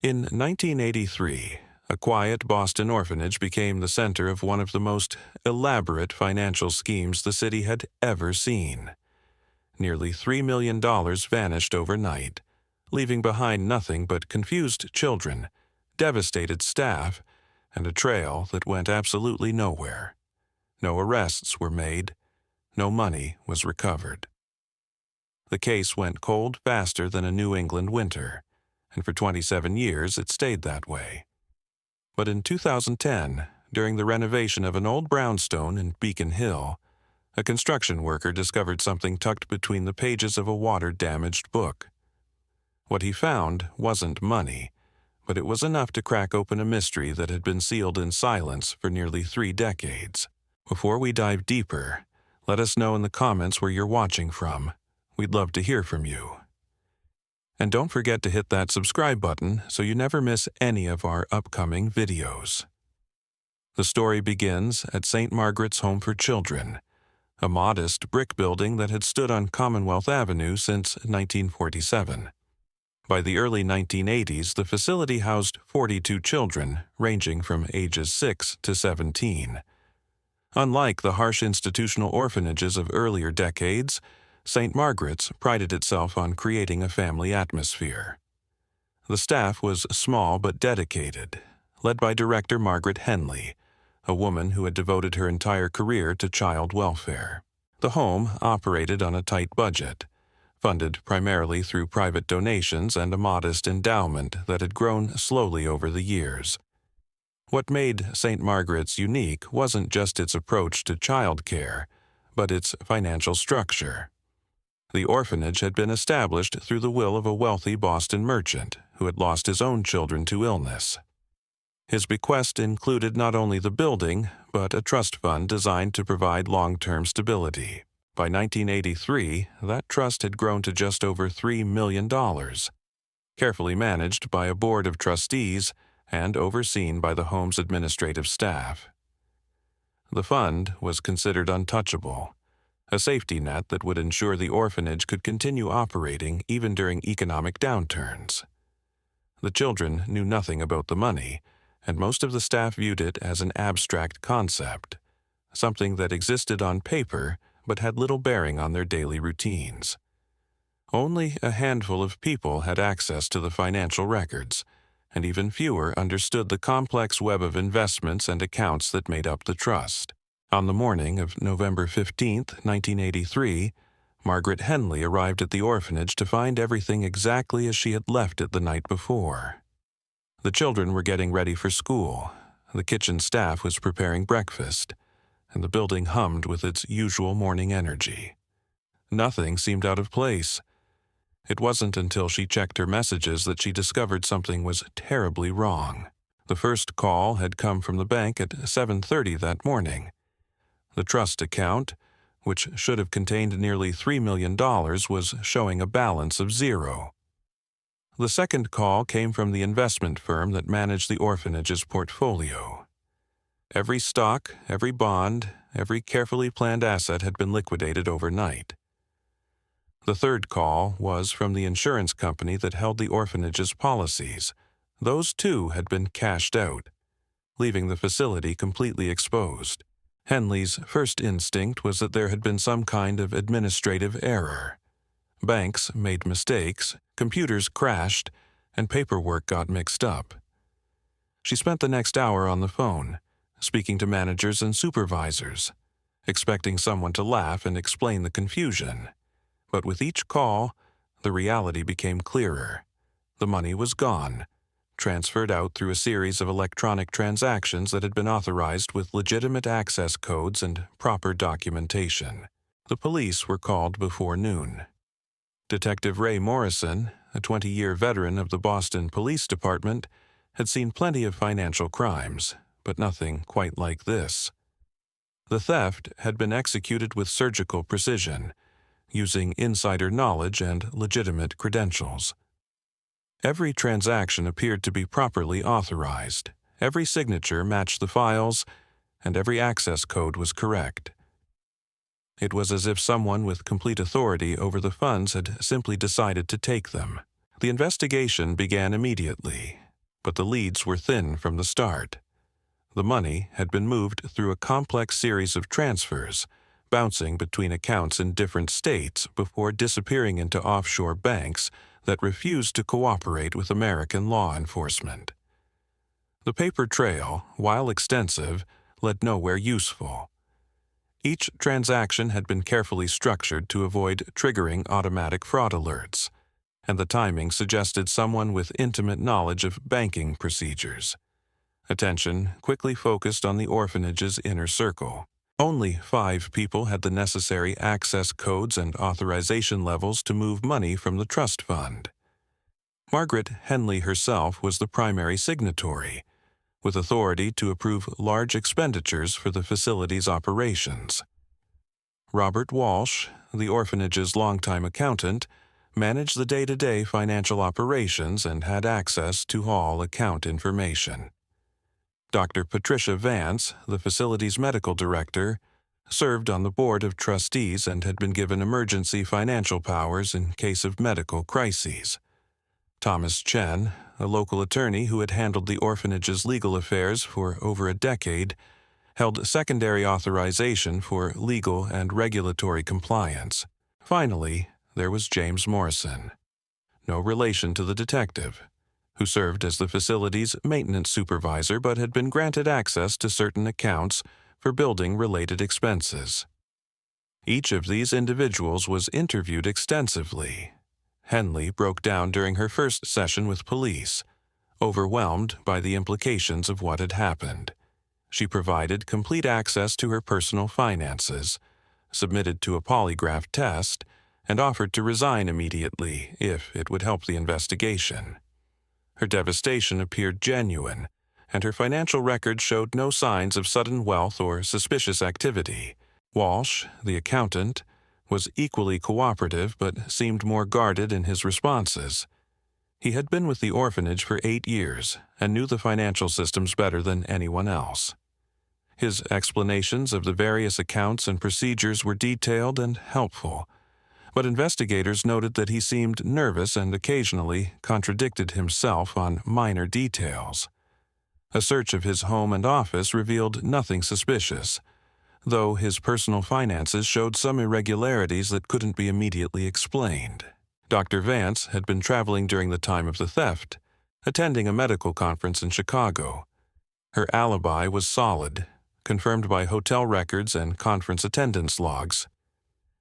In 1983, a quiet Boston orphanage became the center of one of the most elaborate financial schemes the city had ever seen. Nearly $3 million vanished overnight, leaving behind nothing but confused children, devastated staff, and a trail that went absolutely nowhere. No arrests were made. No money was recovered. The case went cold faster than a New England winter, and for 27 years it stayed that way. But in 2010, during the renovation of an old brownstone in Beacon Hill, a construction worker discovered something tucked between the pages of a water-damaged book. What he found wasn't money, but it was enough to crack open a mystery that had been sealed in silence for nearly 3 decades. Before we dive deeper, let us know in the comments where you're watching from. We'd love to hear from you. And don't forget to hit that subscribe button so you never miss any of our upcoming videos. The story begins at St. Margaret's Home for Children, a modest brick building that had stood on Commonwealth Avenue since 1947. By the early 1980s, the facility housed 42 children, ranging from ages 6 to 17. Unlike the harsh institutional orphanages of earlier decades, St. Margaret's prided itself on creating a family atmosphere. The staff was small but dedicated, led by Director Margaret Henley, a woman who had devoted her entire career to child welfare. The home operated on a tight budget, funded primarily through private donations and a modest endowment that had grown slowly over the years. What made St. Margaret's unique wasn't just its approach to child care, but its financial structure. The orphanage had been established through the will of a wealthy Boston merchant who had lost his own children to illness. His bequest included not only the building, but a trust fund designed to provide long-term stability. By 1983, that trust had grown to just over $3 million, carefully managed by a board of trustees and overseen by the home's administrative staff. The fund was considered untouchable, a safety net that would ensure the orphanage could continue operating even during economic downturns. The children knew nothing about the money, and most of the staff viewed it as an abstract concept, something that existed on paper but had little bearing on their daily routines. Only a handful of people had access to the financial records, and even fewer understood the complex web of investments and accounts that made up the trust. On the morning of November 15, 1983, Margaret Henley arrived at the orphanage to find everything exactly as she had left it the night before. The children were getting ready for school, the kitchen staff was preparing breakfast, and the building hummed with its usual morning energy. Nothing seemed out of place. It wasn't until she checked her messages that she discovered something was terribly wrong. The first call had come from the bank at 7:30 that morning. The trust account, which should have contained nearly $3 million, was showing a balance of 0. The second call came from the investment firm that managed the orphanage's portfolio. Every stock, every bond, every carefully planned asset had been liquidated overnight. The third call was from the insurance company that held the orphanage's policies. Those too had been cashed out, leaving the facility completely exposed. Henley's first instinct was that there had been some kind of administrative error. Banks made mistakes, computers crashed, and paperwork got mixed up. She spent the next hour on the phone, speaking to managers and supervisors, expecting someone to laugh and explain the confusion. But with each call, the reality became clearer. The money was gone, transferred out through a series of electronic transactions that had been authorized with legitimate access codes and proper documentation. The police were called before noon. Detective Ray Morrison, a 20-year veteran of the Boston Police Department, had seen plenty of financial crimes, but nothing quite like this. The theft had been executed with surgical precision, using insider knowledge and legitimate credentials. Every transaction appeared to be properly authorized, every signature matched the files, and every access code was correct. It was as if someone with complete authority over the funds had simply decided to take them. The investigation began immediately, but the leads were thin from the start. The money had been moved through a complex series of transfers, bouncing between accounts in different states before disappearing into offshore banks that refused to cooperate with American law enforcement. The paper trail, while extensive, led nowhere useful. Each transaction had been carefully structured to avoid triggering automatic fraud alerts, and the timing suggested someone with intimate knowledge of banking procedures. Attention quickly focused on the orphanage's inner circle. Only 5 people had the necessary access codes and authorization levels to move money from the trust fund. Margaret Henley herself was the primary signatory, with authority to approve large expenditures for the facility's operations. Robert Walsh, the orphanage's longtime accountant, managed the day-to-day financial operations and had access to all account information. Dr. Patricia Vance, the facility's medical director, served on the board of trustees and had been given emergency financial powers in case of medical crises. Thomas Chen, a local attorney who had handled the orphanage's legal affairs for over a decade, held secondary authorization for legal and regulatory compliance. Finally, there was James Morrison, no relation to the detective, who served as the facility's maintenance supervisor but had been granted access to certain accounts for building-related expenses. Each of these individuals was interviewed extensively. Henley broke down during her first session with police, overwhelmed by the implications of what had happened. She provided complete access to her personal finances, submitted to a polygraph test, and offered to resign immediately if it would help the investigation. Her devastation appeared genuine, and her financial records showed no signs of sudden wealth or suspicious activity. Walsh, the accountant, was equally cooperative but seemed more guarded in his responses. He had been with the orphanage for 8 years and knew the financial systems better than anyone else. His explanations of the various accounts and procedures were detailed and helpful, but investigators noted that he seemed nervous and occasionally contradicted himself on minor details. A search of his home and office revealed nothing suspicious, though his personal finances showed some irregularities that couldn't be immediately explained. Dr. Vance had been traveling during the time of the theft, attending a medical conference in Chicago. Her alibi was solid, confirmed by hotel records and conference attendance logs.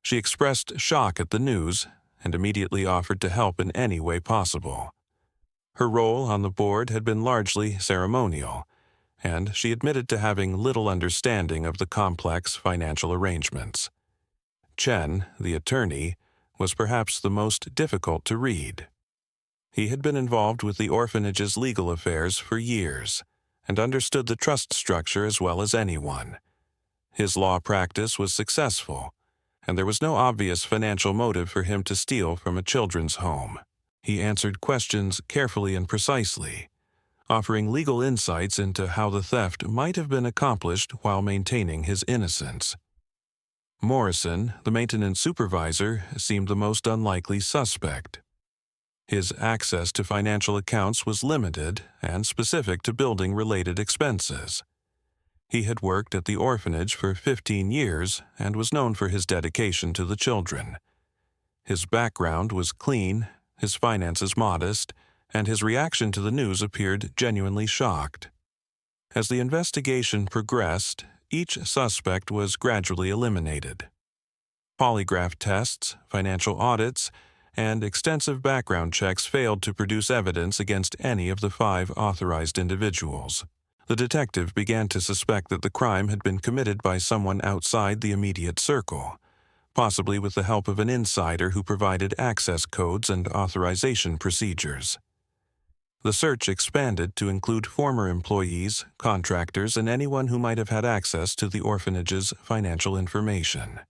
She expressed shock at the news and immediately offered to help in any way possible. Her role on the board had been largely ceremonial, and she admitted to having little understanding of the complex financial arrangements. Chen, the attorney, was perhaps the most difficult to read. He had been involved with the orphanage's legal affairs for years and understood the trust structure as well as anyone. His law practice was successful, and there was no obvious financial motive for him to steal from a children's home. He answered questions carefully and precisely, offering legal insights into how the theft might have been accomplished while maintaining his innocence. Morrison, the maintenance supervisor, seemed the most unlikely suspect. His access to financial accounts was limited and specific to building-related expenses. He had worked at the orphanage for 15 years and was known for his dedication to the children. His background was clean, his finances modest, and his reaction to the news appeared genuinely shocked. As the investigation progressed, each suspect was gradually eliminated. Polygraph tests, financial audits, and extensive background checks failed to produce evidence against any of the 5 authorized individuals. The detective began to suspect that the crime had been committed by someone outside the immediate circle, possibly with the help of an insider who provided access codes and authorization procedures. The search expanded to include former employees, contractors, and anyone who might have had access to the orphanage's financial information.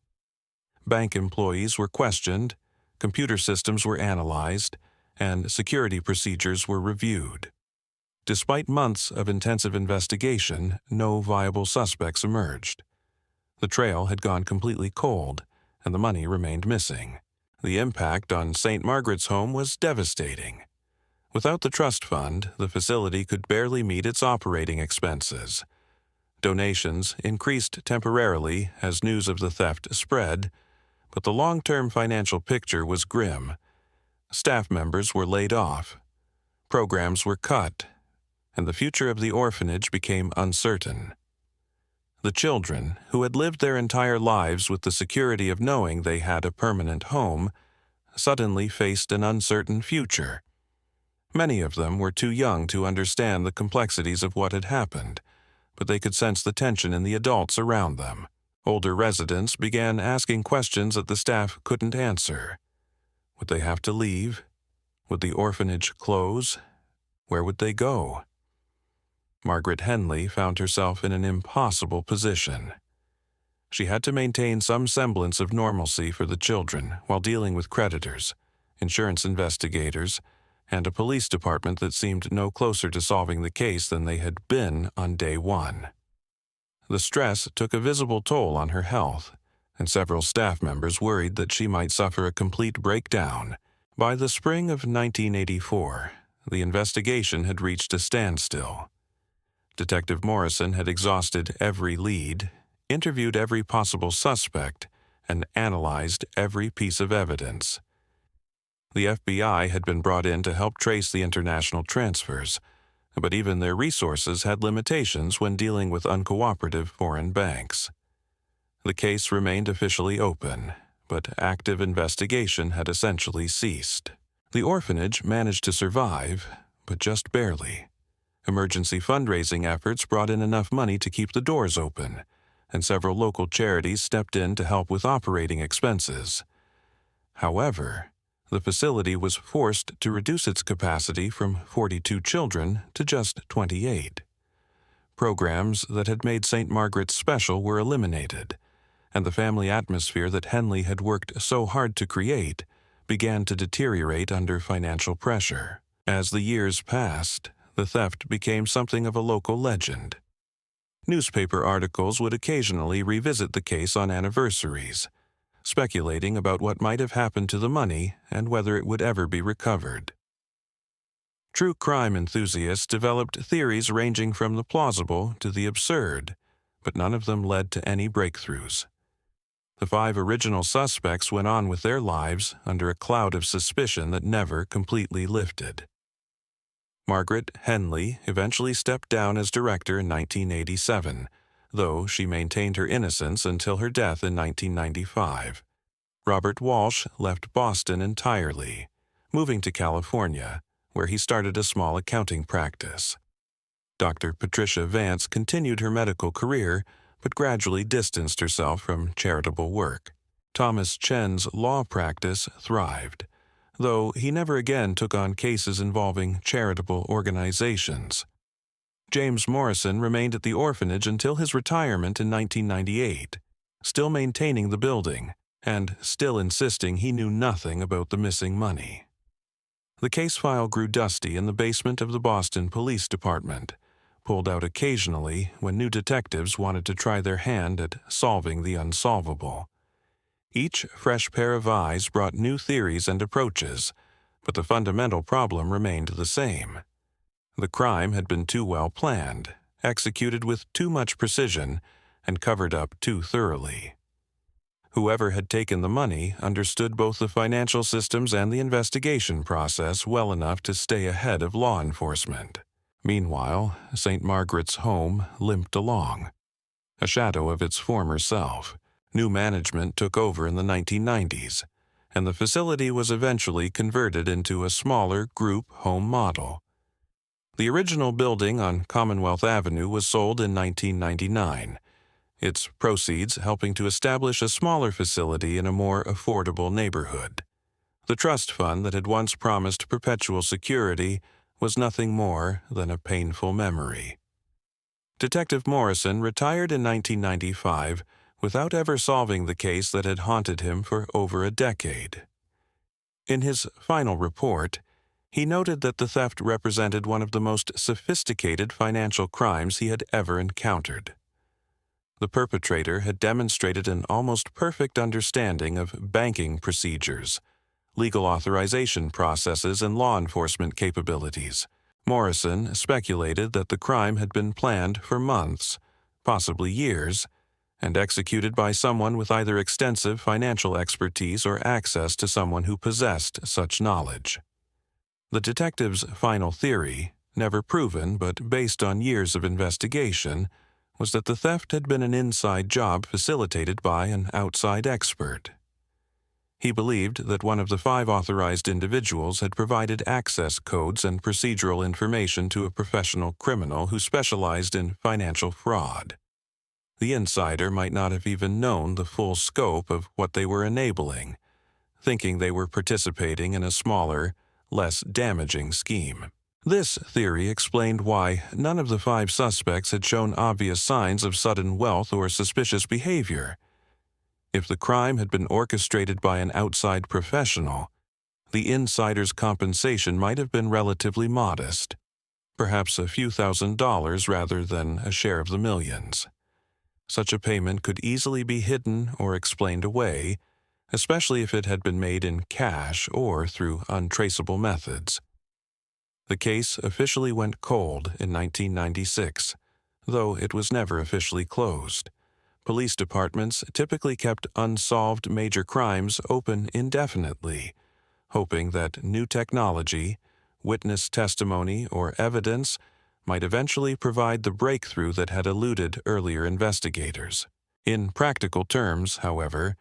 Bank employees were questioned, computer systems were analyzed, and security procedures were reviewed. Despite months of intensive investigation, no viable suspects emerged. The trail had gone completely cold, and the money remained missing. The impact on St. Margaret's home was devastating. Without the trust fund, the facility could barely meet its operating expenses. Donations increased temporarily as news of the theft spread, but the long-term financial picture was grim. Staff members were laid off, programs were cut, and the future of the orphanage became uncertain. The children, who had lived their entire lives with the security of knowing they had a permanent home, suddenly faced an uncertain future. Many of them were too young to understand the complexities of what had happened, but they could sense the tension in the adults around them. Older residents began asking questions that the staff couldn't answer. Would they have to leave? Would the orphanage close? Where would they go? Margaret Henley found herself in an impossible position. She had to maintain some semblance of normalcy for the children while dealing with creditors, insurance investigators, and a police department that seemed no closer to solving the case than they had been on day one. The stress took a visible toll on her health, and several staff members worried that she might suffer a complete breakdown. By the spring of 1984, the investigation had reached a standstill. Detective Morrison had exhausted every lead, interviewed every possible suspect, and analyzed every piece of evidence. The FBI had been brought in to help trace the international transfers, but even their resources had limitations when dealing with uncooperative foreign banks. The case remained officially open, but active investigation had essentially ceased. The orphanage managed to survive, but just barely. Emergency fundraising efforts brought in enough money to keep the doors open, and several local charities stepped in to help with operating expenses. However, the facility was forced to reduce its capacity from 42 children to just 28. Programs that had made St. Margaret's special were eliminated, and the family atmosphere that Henley had worked so hard to create began to deteriorate under financial pressure. As the years passed, the theft became something of a local legend. Newspaper articles would occasionally revisit the case on anniversaries, speculating about what might have happened to the money and whether it would ever be recovered. True crime enthusiasts developed theories ranging from the plausible to the absurd, but none of them led to any breakthroughs. The 5 original suspects went on with their lives under a cloud of suspicion that never completely lifted. Margaret Henley eventually stepped down as director in 1987, though she maintained her innocence until her death in 1995. Robert Walsh left Boston entirely, moving to California, where he started a small accounting practice. Dr. Patricia Vance continued her medical career, but gradually distanced herself from charitable work. Thomas Chen's law practice thrived, though he never again took on cases involving charitable organizations. James Morrison remained at the orphanage until his retirement in 1998, still maintaining the building and still insisting he knew nothing about the missing money. The case file grew dusty in the basement of the Boston Police Department, pulled out occasionally when new detectives wanted to try their hand at solving the unsolvable. Each fresh pair of eyes brought new theories and approaches, but the fundamental problem remained the same. The crime had been too well planned, executed with too much precision, and covered up too thoroughly. Whoever had taken the money understood both the financial systems and the investigation process well enough to stay ahead of law enforcement. Meanwhile, St. Margaret's home limped along, a shadow of its former self. New management took over in the 1990s, and the facility was eventually converted into a smaller group home model. The original building on Commonwealth Avenue was sold in 1999, its proceeds helping to establish a smaller facility in a more affordable neighborhood. The trust fund that had once promised perpetual security was nothing more than a painful memory. Detective Morrison retired in 1995 without ever solving the case that had haunted him for over a decade. In his final report, he noted that the theft represented one of the most sophisticated financial crimes he had ever encountered. The perpetrator had demonstrated an almost perfect understanding of banking procedures, legal authorization processes, and law enforcement capabilities. Morrison speculated that the crime had been planned for months, possibly years, and executed by someone with either extensive financial expertise or access to someone who possessed such knowledge. The detective's final theory, never proven but based on years of investigation, was that the theft had been an inside job facilitated by an outside expert. He believed that one of the 5 authorized individuals had provided access codes and procedural information to a professional criminal who specialized in financial fraud. The insider might not have even known the full scope of what they were enabling, thinking they were participating in a smaller, less damaging scheme. This theory explained why none of the 5 suspects had shown obvious signs of sudden wealth or suspicious behavior. If the crime had been orchestrated by an outside professional, the insider's compensation might have been relatively modest, perhaps a few $1,000s rather than a share of the millions. Such a payment could easily be hidden or explained away, especially if it had been made in cash or through untraceable methods. The case officially went cold in 1996, though it was never officially closed. Police departments typically kept unsolved major crimes open indefinitely, hoping that new technology, witness testimony, or evidence might eventually provide the breakthrough that had eluded earlier investigators. In practical terms, however,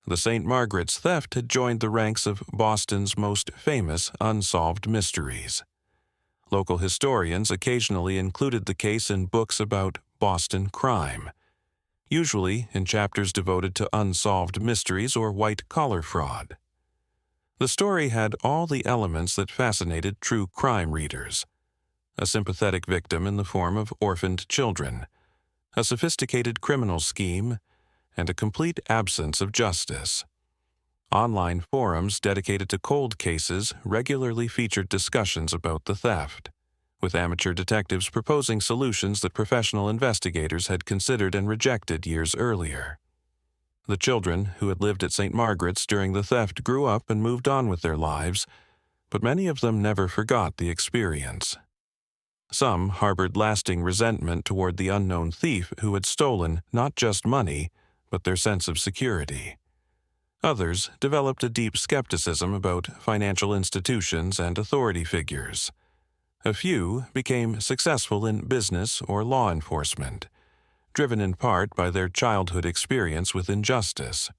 the St. Margaret's theft had joined the ranks of Boston's most famous unsolved mysteries. Local historians occasionally included the case in books about Boston crime, usually in chapters devoted to unsolved mysteries or white-collar fraud. The story had all the elements that fascinated true crime readers: a sympathetic victim in the form of orphaned children, a sophisticated criminal scheme, and a complete absence of justice. Online forums dedicated to cold cases regularly featured discussions about the theft, with amateur detectives proposing solutions that professional investigators had considered and rejected years earlier. The children who had lived at St. Margaret's during the theft grew up and moved on with their lives, but many of them never forgot the experience. Some harbored lasting resentment toward the unknown thief who had stolen not just money, but their sense of security. Others developed a deep skepticism about financial institutions and authority figures. A few became successful in business or law enforcement, driven in part by their childhood experience with injustice.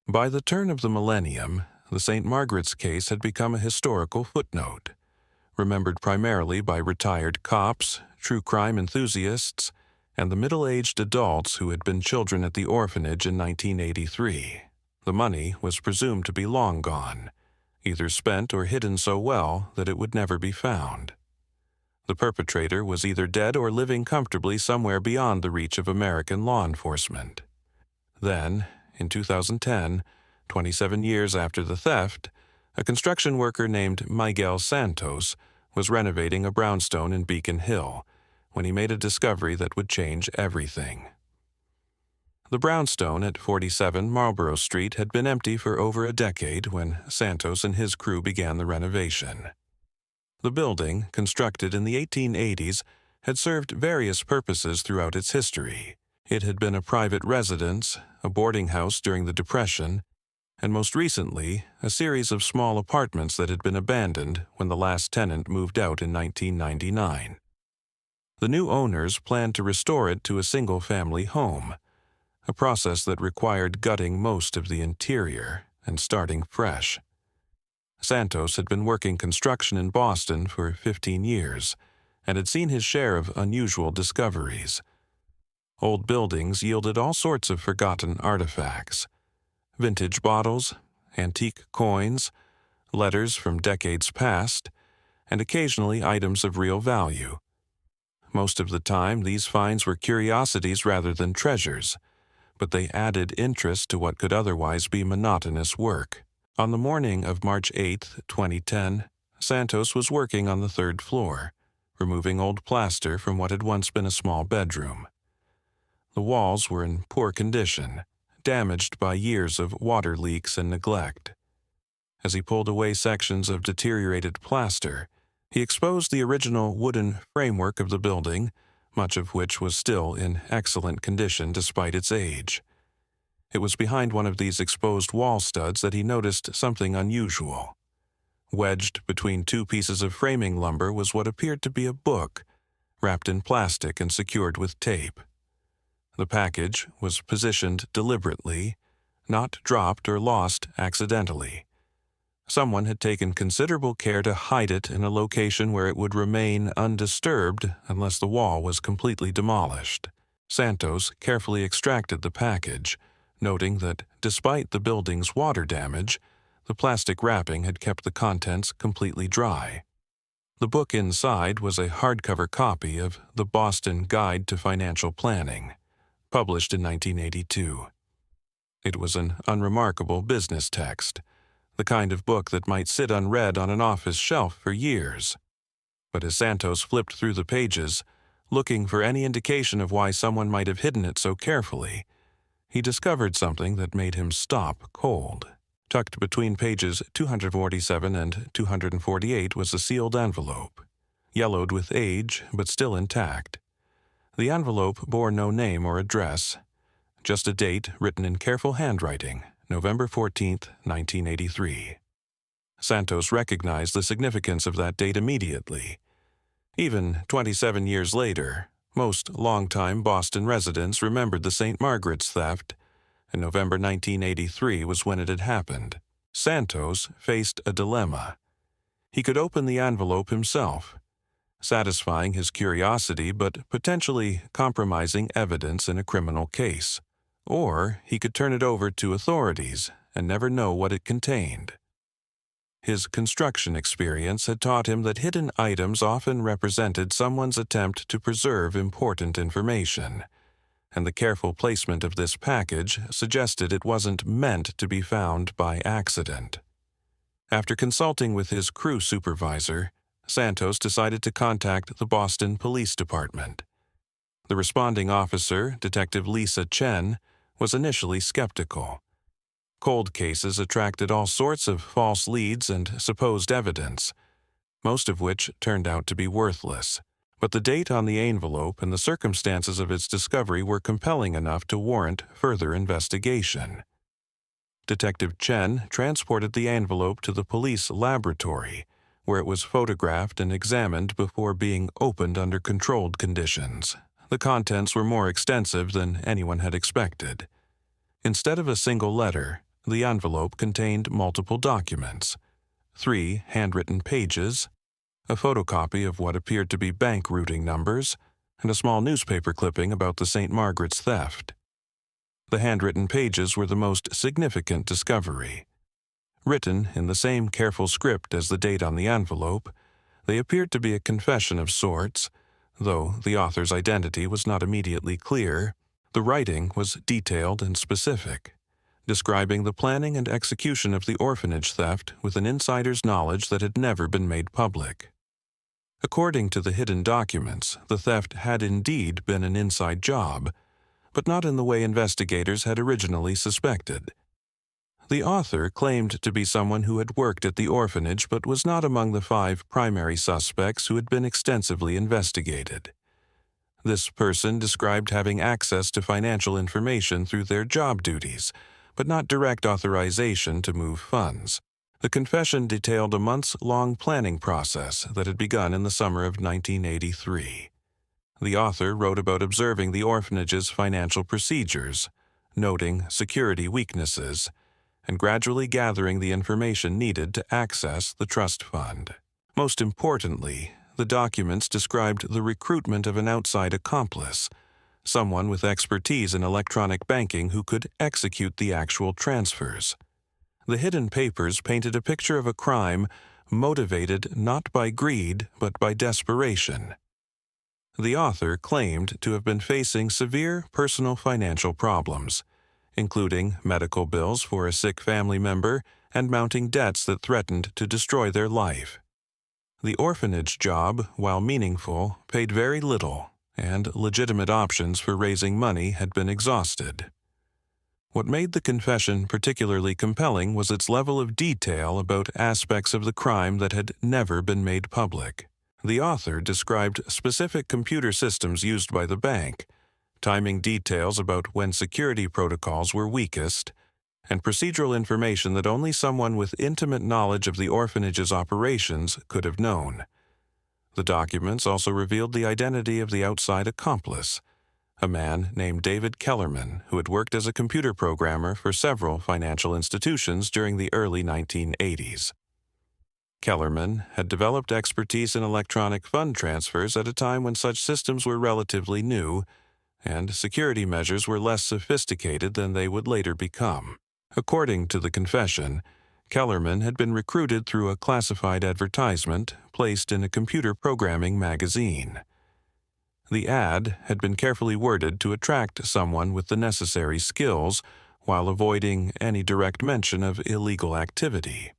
By the turn of the millennium, the St. Margaret's case had become a historical footnote, remembered primarily by retired cops, true crime enthusiasts, and the middle-aged adults who had been children at the orphanage in 1983. The money was presumed to be long gone, either spent or hidden so well that it would never be found. The perpetrator was either dead or living comfortably somewhere beyond the reach of American law enforcement. Then, in 2010, 27 years after the theft, a construction worker named Miguel Santos was renovating a brownstone in Beacon Hill when he made a discovery that would change everything. The brownstone at 47 Marlborough Street had been empty for over a decade when Santos and his crew began the renovation. The building, constructed in the 1880s, had served various purposes throughout its history. It had been a private residence, a boarding house during the Depression, and most recently, a series of small apartments that had been abandoned when the last tenant moved out in 1999. The new owners planned to restore it to a single-family home, a process that required gutting most of the interior and starting fresh. Santos had been working construction in Boston for 15 years and had seen his share of unusual discoveries. Old buildings yielded all sorts of forgotten artifacts: vintage bottles, antique coins, letters from decades past, and occasionally items of real value. Most of the time, these finds were curiosities rather than treasures, but they added interest to what could otherwise be monotonous work. On the morning of March 8, 2010, Santos was working on the 3rd floor, removing old plaster from what had once been a small bedroom. The walls were in poor condition, damaged by years of water leaks and neglect. As he pulled away sections of deteriorated plaster, he exposed the original wooden framework of the building, much of which was still in excellent condition despite its age. It was behind one of these exposed wall studs that he noticed something unusual. Wedged between two pieces of framing lumber was what appeared to be a book, wrapped in plastic and secured with tape. The package was positioned deliberately, not dropped or lost accidentally. Someone had taken considerable care to hide it in a location where it would remain undisturbed unless the wall was completely demolished. Santos carefully extracted the package, noting that despite the building's water damage, the plastic wrapping had kept the contents completely dry. The book inside was a hardcover copy of the Boston Guide to Financial Planning, published in 1982. It was an unremarkable business text, the kind of book that might sit unread on an office shelf for years. But as Santos flipped through the pages, looking for any indication of why someone might have hidden it so carefully, he discovered something that made him stop cold. Tucked between pages 247 and 248 was a sealed envelope, yellowed with age but still intact. The envelope bore no name or address, just a date written in careful handwriting, November 14, 1983. Santos recognized the significance of that date immediately. Even 27 years later, most longtime Boston residents remembered the St. Margaret's theft, and November 1983 was when it had happened. Santos faced a dilemma. He could open the envelope himself, satisfying his curiosity but potentially compromising evidence in a criminal case. Or he could turn it over to authorities and never know what it contained. His construction experience had taught him that hidden items often represented someone's attempt to preserve important information, and the careful placement of this package suggested it wasn't meant to be found by accident. After consulting with his crew supervisor, Santos decided to contact the Boston Police Department. The responding officer, Detective Lisa Chen, was initially skeptical. Cold cases attracted all sorts of false leads and supposed evidence, most of which turned out to be worthless. But the date on the envelope and the circumstances of its discovery were compelling enough to warrant further investigation. Detective Chen transported the envelope to the police laboratory, where it was photographed and examined before being opened under controlled conditions. The contents were more extensive than anyone had expected. Instead of a single letter, the envelope contained multiple documents, 3 handwritten pages, a photocopy of what appeared to be bank routing numbers, and a small newspaper clipping about the St. Margaret's theft. The handwritten pages were the most significant discovery. Written in the same careful script as the date on the envelope, they appeared to be a confession of sorts. Though the author's identity was not immediately clear, the writing was detailed and specific, describing the planning and execution of the orphanage theft with an insider's knowledge that had never been made public. According to the hidden documents, the theft had indeed been an inside job, but not in the way investigators had originally suspected. The author claimed to be someone who had worked at the orphanage but was not among the 5 primary suspects who had been extensively investigated. This person described having access to financial information through their job duties, but not direct authorization to move funds. The confession detailed a months-long planning process that had begun in the summer of 1983. The author wrote about observing the orphanage's financial procedures, noting security weaknesses, and gradually gathering the information needed to access the trust fund. Most importantly, the documents described the recruitment of an outside accomplice, someone with expertise in electronic banking who could execute the actual transfers. The hidden papers painted a picture of a crime motivated not by greed but by desperation. The author claimed to have been facing severe personal financial problems, including medical bills for a sick family member and mounting debts that threatened to destroy their life. The orphanage job, while meaningful, paid very little, and legitimate options for raising money had been exhausted. What made the confession particularly compelling was its level of detail about aspects of the crime that had never been made public. The author described specific computer systems used by the bank, timing details about when security protocols were weakest, and procedural information that only someone with intimate knowledge of the orphanage's operations could have known. The documents also revealed the identity of the outside accomplice, a man named David Kellerman, who had worked as a computer programmer for several financial institutions during the early 1980s. Kellerman had developed expertise in electronic fund transfers at a time when such systems were relatively new, and security measures were less sophisticated than they would later become. According to the confession, Kellerman had been recruited through a classified advertisement placed in a computer programming magazine. The ad had been carefully worded to attract someone with the necessary skills while avoiding any direct mention of illegal activity.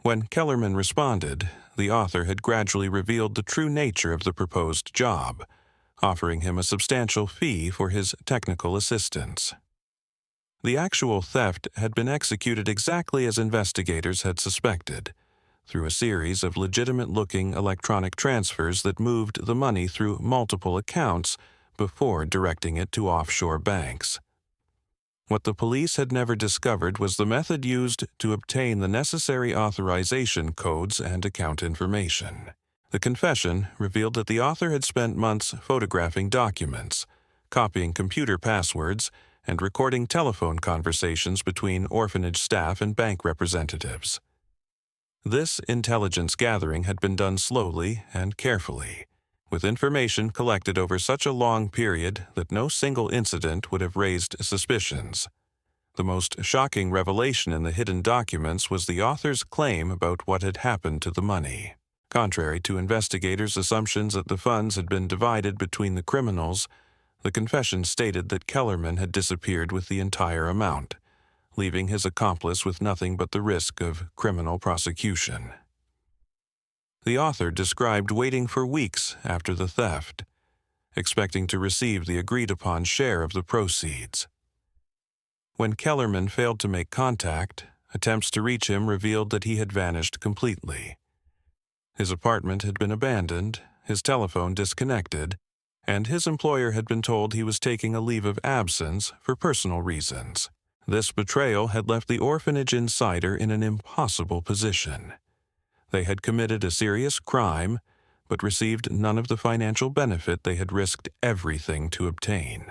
When Kellerman responded, the author had gradually revealed the true nature of the proposed job, offering him a substantial fee for his technical assistance. The actual theft had been executed exactly as investigators had suspected, through a series of legitimate-looking electronic transfers that moved the money through multiple accounts before directing it to offshore banks. What the police had never discovered was the method used to obtain the necessary authorization codes and account information. The confession revealed that the author had spent months photographing documents, copying computer passwords, and recording telephone conversations between orphanage staff and bank representatives. This intelligence gathering had been done slowly and carefully, with information collected over such a long period that no single incident would have raised suspicions. The most shocking revelation in the hidden documents was the author's claim about what had happened to the money. Contrary to investigators' assumptions that the funds had been divided between the criminals, the confession stated that Kellerman had disappeared with the entire amount, leaving his accomplice with nothing but the risk of criminal prosecution. The author described waiting for weeks after the theft, expecting to receive the agreed-upon share of the proceeds. When Kellerman failed to make contact, attempts to reach him revealed that he had vanished completely. His apartment had been abandoned, his telephone disconnected, and his employer had been told he was taking a leave of absence for personal reasons. This betrayal had left the orphanage insider in an impossible position. They had committed a serious crime, but received none of the financial benefit they had risked everything to obtain.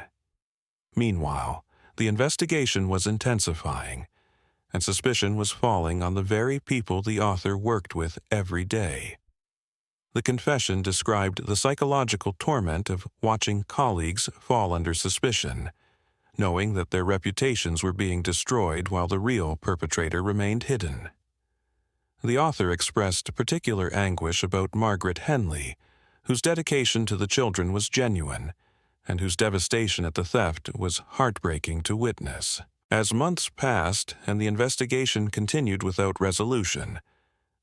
Meanwhile, the investigation was intensifying, and suspicion was falling on the very people the author worked with every day. The confession described the psychological torment of watching colleagues fall under suspicion, knowing that their reputations were being destroyed while the real perpetrator remained hidden. The author expressed particular anguish about Margaret Henley, whose dedication to the children was genuine, and whose devastation at the theft was heartbreaking to witness. As months passed and the investigation continued without resolution,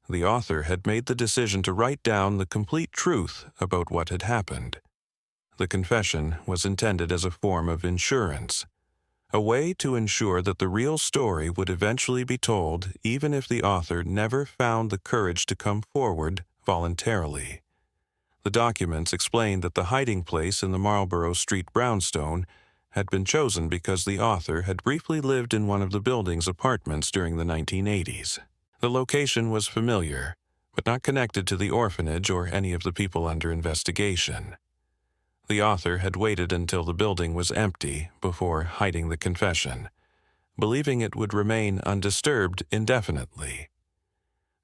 the author had made the decision to write down the complete truth about what had happened. The confession was intended as a form of insurance, a way to ensure that the real story would eventually be told even if the author never found the courage to come forward voluntarily. The documents explained that the hiding place in the Marlborough Street brownstone had been chosen because the author had briefly lived in one of the building's apartments during the 1980s. The location was familiar, but not connected to the orphanage or any of the people under investigation. The author had waited until the building was empty before hiding the confession, believing it would remain undisturbed indefinitely.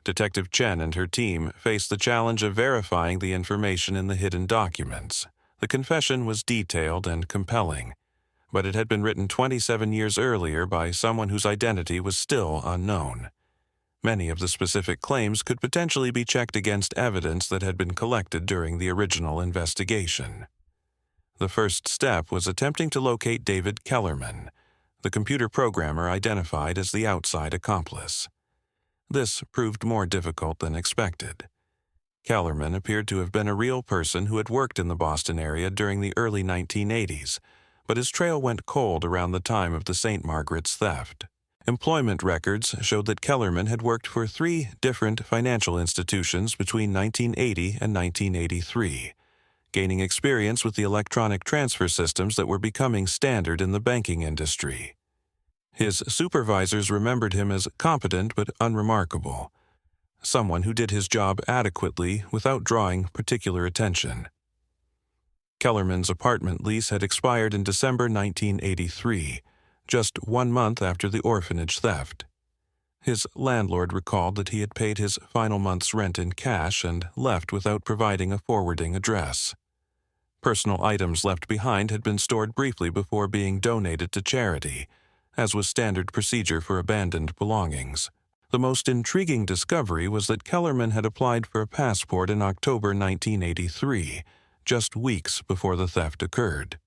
Detective Chen and her team faced the challenge of verifying the information in the hidden documents. The confession was detailed and compelling, but it had been written 27 years earlier by someone whose identity was still unknown. Many of the specific claims could potentially be checked against evidence that had been collected during the original investigation. The first step was attempting to locate David Kellerman, the computer programmer identified as the outside accomplice. This proved more difficult than expected. Kellerman appeared to have been a real person who had worked in the Boston area during the early 1980s, but his trail went cold around the time of the St. Margaret's theft. Employment records showed that Kellerman had worked for 3 different financial institutions between 1980 and 1983, gaining experience with the electronic transfer systems that were becoming standard in the banking industry. His supervisors remembered him as competent but unremarkable, someone who did his job adequately without drawing particular attention. Kellerman's apartment lease had expired in December 1983, just 1 month after the orphanage theft. His landlord recalled that he had paid his final month's rent in cash and left without providing a forwarding address. Personal items left behind had been stored briefly before being donated to charity, as was standard procedure for abandoned belongings. The most intriguing discovery was that Kellerman had applied for a passport in October 1983, just weeks before the theft occurred.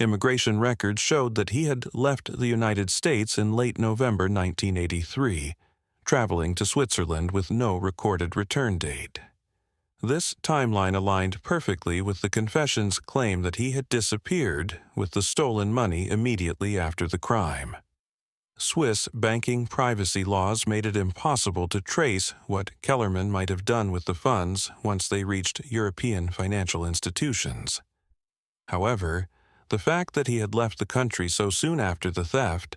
Immigration records showed that he had left the United States in late November 1983, traveling to Switzerland with no recorded return date. This timeline aligned perfectly with the confession's claim that he had disappeared with the stolen money immediately after the crime. Swiss banking privacy laws made it impossible to trace what Kellerman might have done with the funds once they reached European financial institutions. However, the fact that he had left the country so soon after the theft,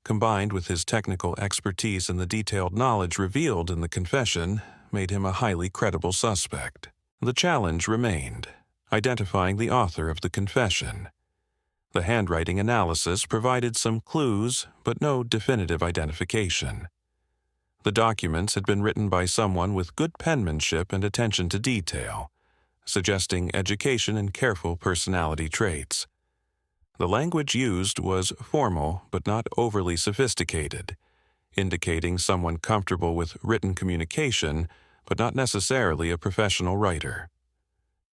combined with his technical expertise and the detailed knowledge revealed in the confession, made him a highly credible suspect. The challenge remained, identifying the author of the confession. The handwriting analysis provided some clues, but no definitive identification. The documents had been written by someone with good penmanship and attention to detail, suggesting education and careful personality traits. The language used was formal but not overly sophisticated, indicating someone comfortable with written communication but not necessarily a professional writer.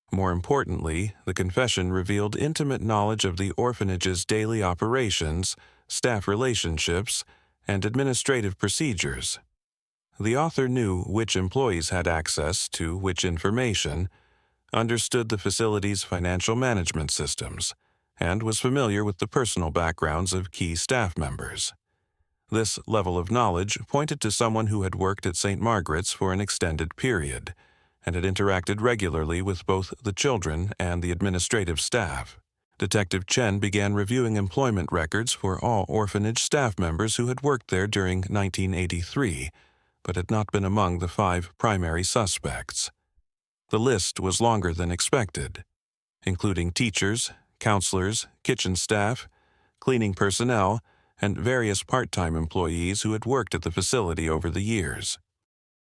More importantly, the confession revealed intimate knowledge of the orphanage's daily operations, staff relationships, and administrative procedures. The author knew which employees had access to which information, understood the facility's financial management systems, and was familiar with the personal backgrounds of key staff members. This level of knowledge pointed to someone who had worked at St. Margaret's for an extended period, and had interacted regularly with both the children and the administrative staff. Detective Chen began reviewing employment records for all orphanage staff members who had worked there during 1983, but had not been among the 5 primary suspects. The list was longer than expected, including teachers, counselors, kitchen staff, cleaning personnel, and various part-time employees who had worked at the facility over the years.